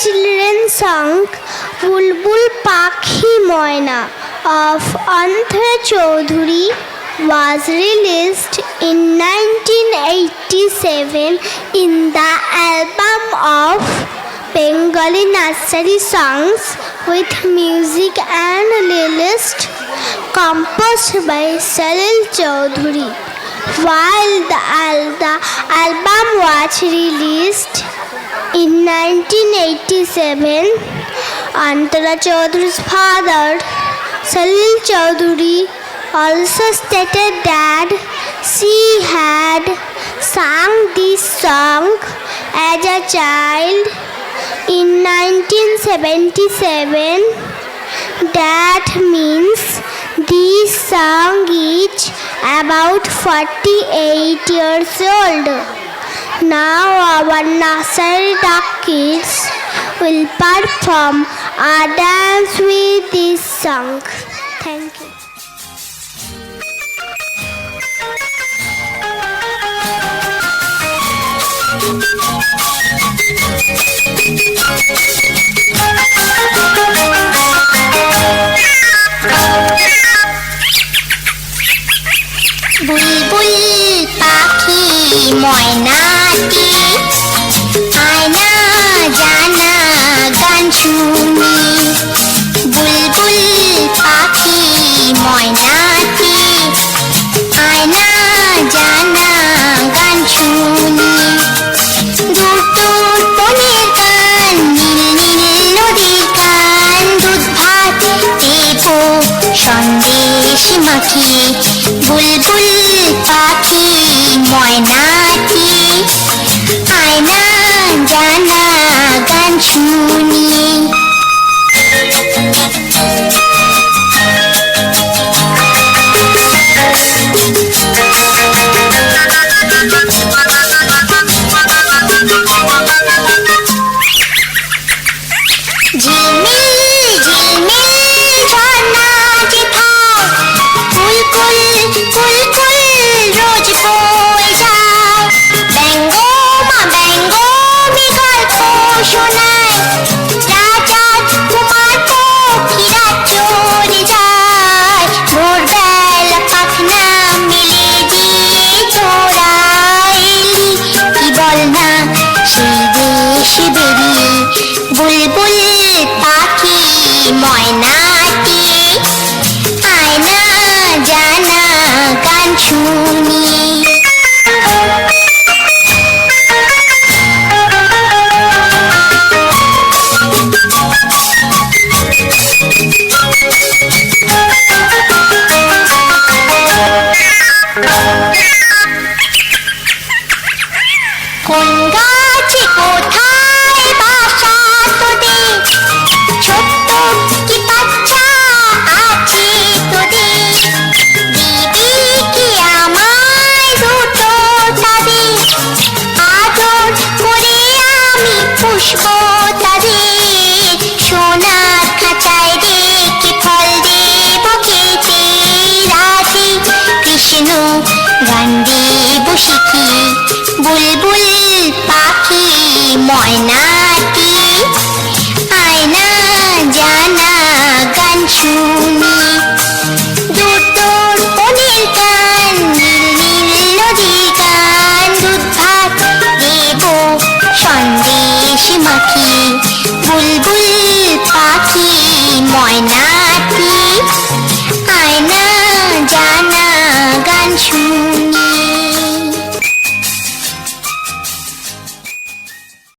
children song Bulbul Pakhi Moina of Anthra Choudhury was released in 1987 in the album of Bengali nursery songs with music and lyrics composed by Salil Choudhury. While the album was released in 1987, Antara Choudhury's father, Salil Choudhury, also stated that she had sung this song as a child in 1977. That means this song is about 48 years old. Now our nursery kids will perform a dance with this song. Thank you. বুলবুল পাখি ময়নাটি আয়না জানা গান শুনি বুলবুল পাখি ময়নাটি আয়না জানা গান শুনি দূর দূর বনের গান নীল নীল নদীর গান দুধ ভাত দেবো সন্দেশ মাখিয়ে বুলবুল পাখি ময়নাটি আয়না জানা গান শুনি ঝিলমিল ঝিলমিল ঝর্ণা যেথায় কুলকুল কুলকুল রোজ বয়ে যায় ব্যঙ্গমা ব্যঙ্গমি গল্প শোনায় রাজার কুমার পক্ষীরা চড়ে যায় ভোরবেলা পাখনা মেলে দিয়ে তোরা এলি কি বল না সেই দেশে বেরিয়ে বুলবুল পাখি ময়নাটি আয়না জানা গান শুনি কোন গাছে কোথায় বাসা তোদের ছোট্ট কি বাচ্চা আছে তোদের দিবি কি আমায় দুটো তাদের আদর করে আমি পুষবো তাদের সোনার খাঁচায় রেখে ফল দেবো খেতে রাতে কৃষ্ণ গান দেবো শিখিয়ে বুলবুল পাখি ময়নাটি আয়না জানা গান শুনি দূর দূর বনের গান নীল নীল নদীর গান দুধ ভাত দেবো সন্দেশ মাখিয়ে